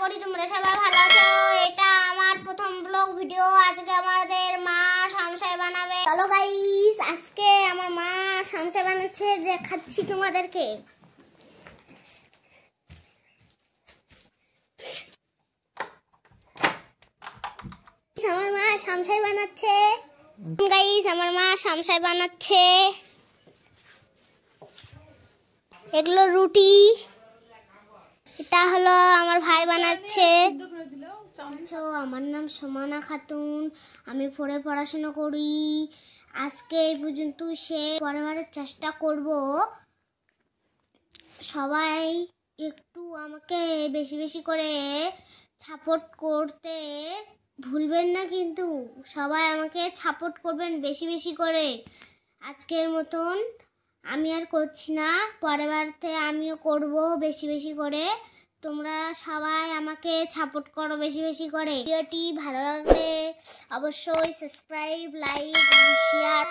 করি তোমরা সবাই ভালো আছো। এটা আমার প্রথম ব্লগ ভিডিও। আজকে আমাদের মা সামসাই বানাবে। চলো গাইস, আজকে আমার মা সামসাই বানাচ্ছে, দেখাচ্ছি তোমাদেরকে। আমার মা সামসাই বানাচ্ছে গাইস, আমার মা সামসাই বানাচ্ছে। এগুলো রুটি, এটা হলো আমার ভাই বানাচ্ছে। আমার নাম সুমনা খাতুন, আমি পড়াশোনা করি। আজকে এই পর্যন্ত পরের চেষ্টা করব। সবাই একটু আমাকে বেশি বেশি করে সাপোর্ট করতে ভুলবেন না, কিন্তু সবাই আমাকে সাপোর্ট করবেন বেশি বেশি করে। আজকের মতন আমি আর করছি না, পরের বারতে আমিও করব বেশি বেশি করে। তোমরা সবাই আমাকে সাপোর্ট করো বেশি বেশি করে। ভিডিওটি ভালো লাগলে অবশ্যই সাবস্ক্রাইব, লাইক, শেয়ার।